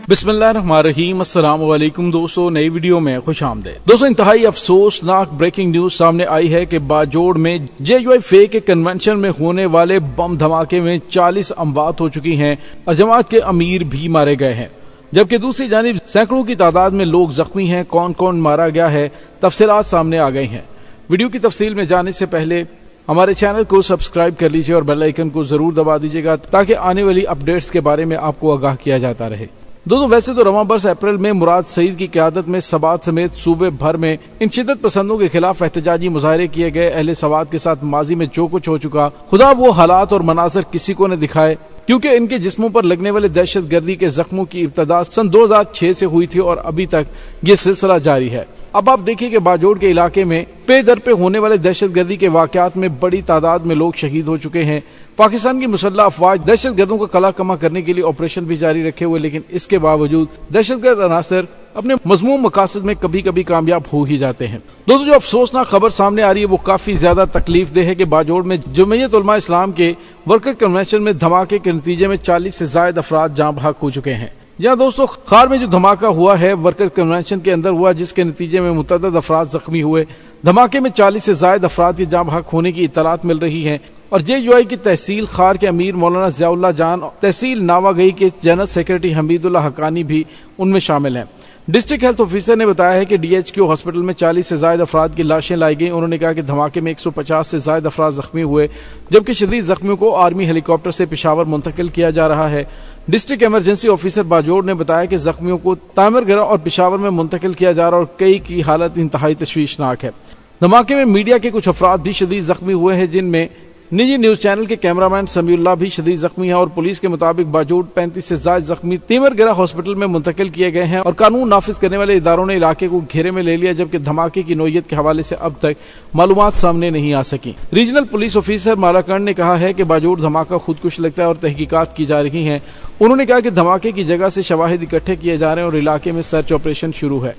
बिस्मिल्लाहिर्रहमानिर्रहीम। अस्सलाम वालेकुम दोस्तों, नई वीडियो में खुश आमदीद। दोस्तों, इंतहाई अफसोसनाक ब्रेकिंग न्यूज सामने आई है कि बाजोड़ में JUI फे के कन्वेंशन में होने वाले बम धमाके में 40 अमवात हो चुकी हैं और जमात के अमीर भी मारे गए हैं, जबकि दूसरी जानिब सैकड़ों की तादाद में लोग जख्मी हैं। कौन कौन मारा गया है, तफसीलात सामने आ गई हैं। वीडियो की तफसील में जाने से पहले हमारे चैनल को सब्सक्राइब कर लीजिए और बेल आइकन को जरूर दबा दीजिएगा ताकि आने वाली अपडेट्स के बारे में आपको आगाह किया जाता रहे। दोस्तों, वैसे तो रवां बरस अप्रैल में मुराद सईद की क़यादत में सवात समेत सूबे भर में इन शिद्दत पसंदों के खिलाफ एहतजाजी मुजाहरे किए गए। अहले सवात के साथ माजी में जो कुछ हो चुका, खुदा वो हालात और मनाजर किसी को न दिखाए, क्योंकि इनके जिस्मों पर लगने वाले दहशत गर्दी के जख्मों की इब्तदा सन 2006 से हुई थी और अभी तक ये सिलसिला जारी है। अब आप देखिए कि बाजोड़ के इलाके में पे दर पे होने वाले दहशत गर्दी के वाकयात में बड़ी तादाद में लोग शहीद हो चुके हैं। पाकिस्तान की मुसल्लह अफवाज दहशत गर्दों को कला कमा करने के लिए ऑपरेशन भी जारी रखे हुए, लेकिन इसके बावजूद दहशतगर्द अनासर अपने मजमूम मकासद में कभी कभी कामयाब हो ही जाते हैं। दोस्तों, जो अफसोसनाक खबर सामने आ रही है वो काफी ज्यादा तकलीफ देह है कि बाजोड़ में जमीयत उलमा इस्लाम के वर्कर कन्वेंशन में धमाके के नतीजे में 40 से ज्यादा अफराद जाँ बहक हो चुके हैं। यहाँ दोस्तों, खार में जो धमाका हुआ है वर्कर कन्वेंशन के अंदर हुआ, जिसके नतीजे में मुतअद्दिद अफराद जख्मी हुए। धमाके में 40 से ज्यादा अफराद की जाँ बहक होने की इत्तलात मिल रही है और JUI की तहसील खार के अमीर मौलाना ज़ियाउल्लाह जान, तहसील नावागई के जनरल सेक्रेटरी हमीदुल्लाह हकानी भी उनमें शामिल हैं। डिस्ट्रिक्ट हेल्थ ऑफिसर ने बताया है कि DHQ हॉस्पिटल में 40 से ज्यादा अफराद की लाशें लाई गई। उन्होंने कहा कि धमाके में 150 से ज्यादा अफराद जख्मी हुए, जबकि शदीद जख्मियों को आर्मी हेलीकॉप्टर से पेशावर मुंतकिल किया जा रहा है। डिस्ट्रिक्ट इमरजेंसी ऑफिसर बाजोड़ ने बताया कि जख्मियों को तामिरगरा और पेशावर में मुंतकिल किया जा रहा है और कई की हालत इंतहाई तशवीशनाक है। धमाके में मीडिया के कुछ अफराद भी शदीद जख्मी हुए हैं, जिनमें निजी न्यूज चैनल के कैमरामैन समीउल्लाह भी शदीद जख्मी है और पुलिस के मुताबिक बाजोड़ 35 से ज्यादा जख्मी तीमरगरा हॉस्पिटल में मुंतकिल किए गए हैं और कानून नाफिज करने वाले इदारों ने इलाके को घेरे में ले लिया, जबकि धमाके की नोयत के हवाले से अब तक मालूमात सामने नहीं आ सकी। रीजनल पुलिस ऑफिसर मालाकंड ने कहा है कि बाजोड़ धमाका खुदकुश लगता है और तहकीकात की जा रही है। उन्होंने कहा कि धमाके की जगह से शवाहिद इकट्ठे किए जा रहे हैं और इलाके में सर्च ऑपरेशन शुरू है।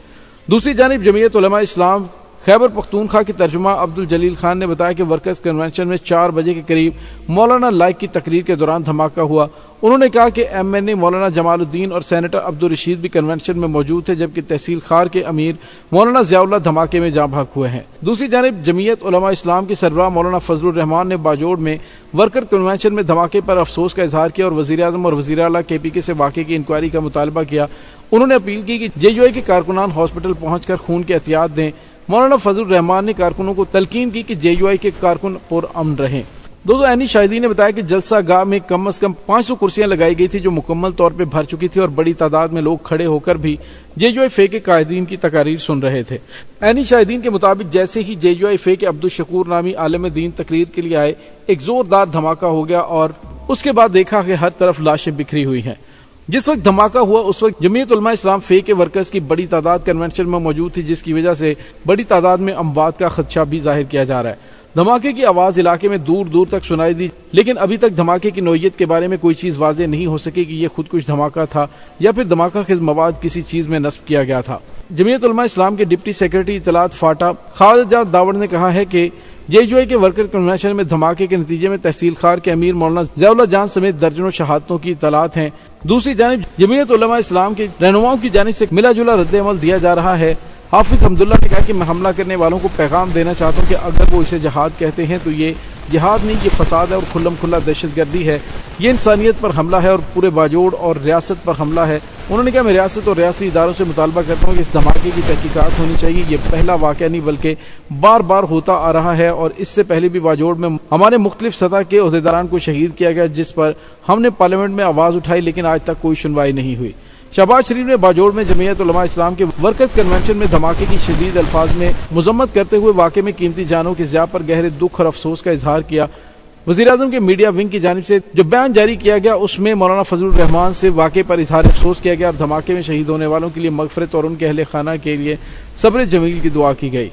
दूसरी जानिब जमीयत उलमा इस्लाम खैबर पख्तूनख्वा के तर्जुमा अब्दुल जलील खान ने बताया कि वर्कर्स कन्वेंशन में 4 बजे के करीब मौलाना लाइक की तकरीर के दौरान धमाका हुआ। उन्होंने कहा कि MNA मौलाना जमालुद्दीन और सेनेटर अब्दुल रशीद भी कन्वेंशन में मौजूद थे, जबकि तहसील खार के अमीर मौलाना ज़ियाउल्लाह धमाके में जाँ बहक हुए हैं। दूसरी जानिब जमीयत उलमा इस्लाम के सरबराह मौलाना फजलुर रहमान ने बाजोड़ में वर्कर कन्वेंशन में धमाके पर अफसोस का इजहार किया और वज़ीर आज़म और वज़ीर आला KPK से वाक़े की इंक्वायरी का मुतालबा किया। उन्होंने अपील की कि JUI के कारकुनान हॉस्पिटल पहुंचकर खून की एहतियात दें। मौलाना फजलुर रहमान ने कारकुनों को तलकीन की कि JUI के कारकुन पुरअमन रहें। दोस्तों, ऐनी शाहिदी ने बताया कि जलसा गाह में कम से कम 500 कुर्सियां लगाई गई थी, जो मुकम्मल तौर पे भर चुकी थी और बड़ी तादाद में लोग खड़े होकर भी JUI फे के कायदीन की तकारीर सुन रहे थे। ऐनी शाहिदीन के मुताबिक जैसे ही JUI फे के अब्दुल शकूर नामी आलिम दीन तकरीर के लिए आए, एक जोरदार धमाका हो गया और उसके बाद देखा कि हर तरफ लाशें बिखरी हुई हैं। जिस वक्त धमाका हुआ उस वक्त जमीयत उलमा इस्लाम फे के वर्कर्स की बड़ी तादाद कन्वेंशन में मौजूद थी, जिसकी वजह से बड़ी तादाद में अमवात का खदशा भी जाहिर किया जा रहा है। धमाके की आवाज इलाके में दूर दूर तक सुनाई दी, लेकिन अभी तक धमाके की नोयत के बारे में कोई चीज वाज़ेह नहीं हो सकी कि यह खुदकुश धमाका था या फिर धमाका खेज मवाद किसी चीज में नस्ब किया गया था। जमीयत उलमा इस्लाम के डिप्टी सेक्रेटरी इतलात फाटा खालिद दावड़ ने कहा है कि JUI के वर्कर कन्वेंशन में धमाके के नतीजे में तहसील खार के अमीर मौलाना ज़ियाउल्लाह जान समेत दर्जनों शहादतों की इतलात हैं। दूसरी जानिब जमीयत उलमा इस्लाम के रहनुमाओं की जानिब से मिला जुला रद्द अमल दिया जा रहा है। हाफिज हमदुल्ला ने कहा कि मैं हमला करने वालों को पैगाम देना चाहता हूँ कि अगर वो इसे जिहाद कहते हैं तो ये जिहाद नहीं, ये फसाद है और खुल्लम खुल्ला दहशत गर्दी है। ये इंसानियत पर हमला है और पूरे बाजोड़ और रियासत पर हमला है। उन्होंने कहा मैं रियासत और रियासती इदारों से मुतालबा करता हूँ कि इस धमाके की तहकीकात होनी चाहिए। ये पहला वाक़या नहीं बल्कि बार बार होता आ रहा है और इससे पहले भी बाजोड़ में हमारे मुख्तलिफ सतह के ओहदेदारान को शहीद किया गया, जिस पर हमने पार्लियामेंट में आवाज़ उठाई, लेकिन आज तक कोई सुनवाई नहीं हुई। शहबाज शरीफ ने बाजोड़ में जमीयत उलमा इस्लाम के वर्कर्स कन्वेंशन में धमाके की शदीद अल्फाज में मुजम्मत करते हुए वाक़े में कीमती जानों के ज़िया पर गहरे दुख और अफसोस का इजहार किया। वज़ीर आज़म के मीडिया विंग की जानिब से जो बयान जारी किया गया उसमें मौलाना फजलुर रहमान से वाक़े पर इजहार अफसोस किया गया और धमाके में शहीद होने वालों के लिए मगफरत और उनके अहले खाना के लिए सब्र जमील की दुआ की गई।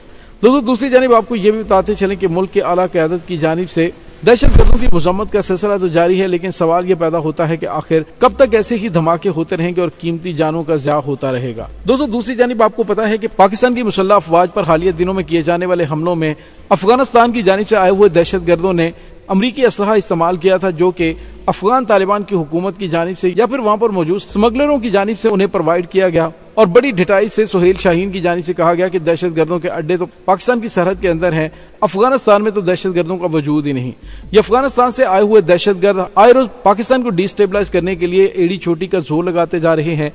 दोस्तों, दूसरी जानिब आपको ये भी बताते चलें कि मुल्क के आला क़यादत की जानिब से दहशत गर्दों की मजम्मत का सिलसिला तो जारी है, लेकिन सवाल ये पैदा होता है कि आखिर कब तक ऐसे ही धमाके होते रहेंगे और कीमती जानों का ज़िया होता रहेगा। दोस्तों, दूसरी जानिब आपको पता है कि पाकिस्तान की मुसल्लह अफवाज पर हालिया दिनों में किए जाने वाले हमलों में अफगानिस्तान की जानिब से आए हुए दहशत गर्दों ने अमरीकी असलहा इस्तेमाल किया था, जो कि अफगान तालिबान की हुकूमत की जानिब से या फिर वहां पर मौजूद स्मगलरों की जानिब से उन्हें प्रोवाइड किया गया। और बड़ी ढिठाई से सुहेल शाहीन की जानिब से कहा गया कि दहशतगर्दों के अड्डे तो पाकिस्तान की सरहद के अंदर हैं, अफगानिस्तान में तो दहशतगर्दों का वजूद ही नहीं। ये अफगानिस्तान से आए हुए दहशतगर्द आए रोज पाकिस्तान को डिस्टेबलाइज करने के लिए एड़ी चोटी का जोर लगाते जा रहे हैं।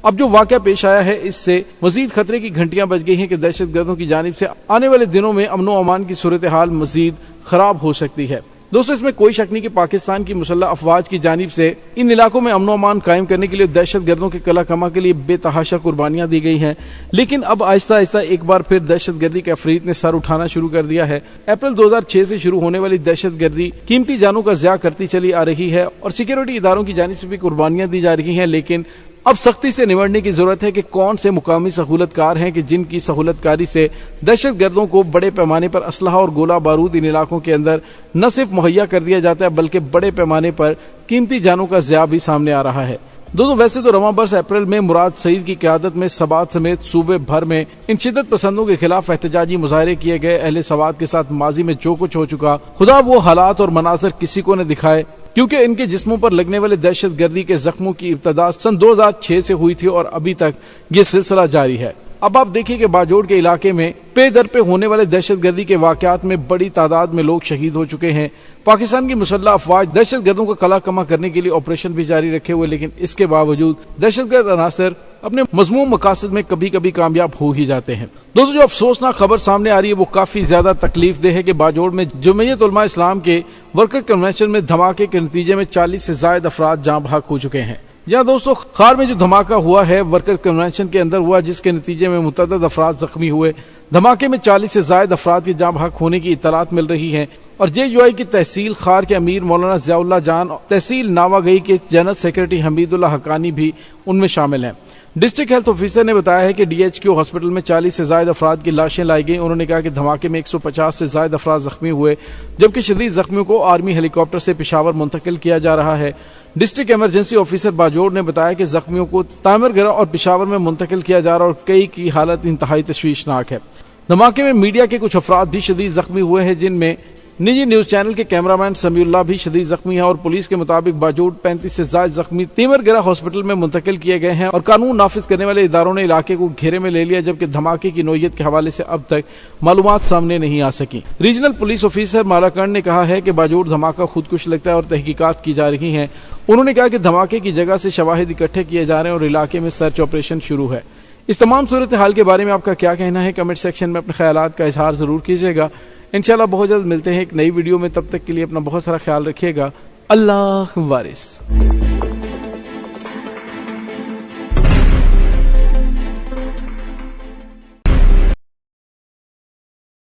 अब जो वाकया पेश आया है, इससे मजीद खतरे की घंटियां बज गई हैं कि दहशतगर्दों की जानिब से आने वाले दिनों में अमनो अमान की सूरत हाल मजीद खराब हो सकती है। दोस्तों, इसमें कोई शक नहीं कि पाकिस्तान की मुसल्लह अफवाज की जानिब से इन इलाकों में अमनो अमान कायम करने के लिए दहशतगर्दों के कला कमा के लिए बेतहाशा कुर्बानियां दी गई हैं। लेकिन अब आहिस्ता आहिस्ता एक बार फिर दहशतगर्दी के अफरीत ने सर उठाना शुरू कर दिया है। अप्रैल 2006 से शुरू होने वाली दहशतगर्दी कीमती जानों का ज़िया करती चली आ रही है और सिक्योरिटी इदारों की जानिब से भी कुर्बानियां दी जा रही हैं। लेकिन अब सख्ती से निबटने की जरूरत है कि कौन से मुकामी सहूलतकार हैं कि जिनकी सहूलतकारी से दहशतगर्दों को बड़े पैमाने पर असलहा और गोला बारूद इन इलाकों के अंदर न सिर्फ मुहैया कर दिया जाता है बल्कि बड़े पैमाने पर कीमती जानों का ज़िया भी सामने आ रहा है। दोस्तों, वैसे तो रवां बरस अप्रैल में मुराद सईद की क़यादत में सबात समेत सूबे भर में इन शिद्दत पसंदों के खिलाफ एहतजाजी मुजाहरे किए गए। अहले सवात के साथ माजी में जो कुछ हो चुका, खुदा वो हालात और मनाजर किसी को न दिखाए, क्योंकि इनके जिस्मों पर लगने वाले दहशतगर्दी के जख्मों की इब्तदा सन 2006 से हुई थी और अभी तक ये सिलसिला जारी है। अब आप देखिए कि बाजोड़ के इलाके में पे दर पे होने वाले दहशतगर्दी के वाकयात में बड़ी तादाद में लोग शहीद हो चुके हैं। पाकिस्तान की मुसल्लह अफवाज दहशतगर्दों का कला कमा करने के लिए ऑपरेशन भी जारी रखे हुए, लेकिन इसके बावजूद दहशतगर्द अनासर अपने मजमूम मकासद में कभी कभी कामयाब हो ही जाते हैं। दोस्तों, जो अफसोसनाक खबर सामने आ रही है वो काफी ज्यादा तकलीफ देह है कि बाजोड़ में जमीयत उलमा इस्लाम के वर्कर कन्वेंशन में धमाके के नतीजे में 40 से ज्यादा अफराद जाँ बहक हो चुके हैं। यहाँ दोस्तों, खार में जो धमाका हुआ है वर्कर कन्वेंशन के अंदर हुआ, जिसके नतीजे में मुतअद्दिद अफराद जख्मी हुए। धमाके में 40 से ज्यादा अफराद की जाँ बहक होने की इत्तलात मिल रही है और JUI की तहसील खार के अमीर मौलाना ज़ियाउल्लाह जान, तहसील नावागई के जनरल सेक्रेटरी हमीदुल्लाह हक्कानी भी उनमें शामिल हैं। डिस्ट्रिक्ट हेल्थ ऑफिसर ने बताया है कि DHQ हॉस्पिटल में 40 से ज्यादा अफराद की लाशें लाई गई। उन्होंने कहा कि धमाके में 150 से ज्यादा अफराद जख्मी हुए, जबकि शदीद जख्मियों को आर्मी हेलीकॉप्टर से पेशावर मुंतकिल किया जा रहा है। डिस्ट्रिक्ट इमरजेंसी ऑफिसर बाजोड़ ने बताया कि जख्मियों को तामिरगरा और पेशावर में मुंतकिल किया जा रहा है और कई की हालत इंतहाई तशवीशनाक है। धमाके में मीडिया के कुछ अफराद भी शदीद जख्मी हुए हैं, जिनमें निजी न्यूज चैनल के कैमरामैन समीउल्लाह भी शदीद जख्मी है और पुलिस के मुताबिक बाजूद 35 से ज्यादा जख्मी तीमरगरा हॉस्पिटल में मुंतकिल किए गए हैं और कानून नाफिज करने वाले इदारों ने इलाके को घेरे में ले लिया, जबकि धमाके की नोयत के हवाले से अब तक मालूमात सामने नहीं आ सकी। रीजनल पुलिस ऑफिसर मालाकंड ने कहा है कि बाजूद धमाका खुदकुश लगता है और तहकीकात की जा रही है। उन्होंने कहा कि धमाके की जगह से शवाहिद इकट्ठे किए जा रहे हैं और इलाके में सर्च ऑपरेशन शुरू है। इस तमाम सूरत हाल के बारे में आपका क्या कहना है, कमेंट सेक्शन में अपने ख्यालात का इजहार जरूर कीजिएगा। इंशाल्लाह बहुत जल्द मिलते हैं एक नई वीडियो में, तब तक के लिए अपना बहुत सारा ख्याल रखिएगा। अल्लाह वारिस।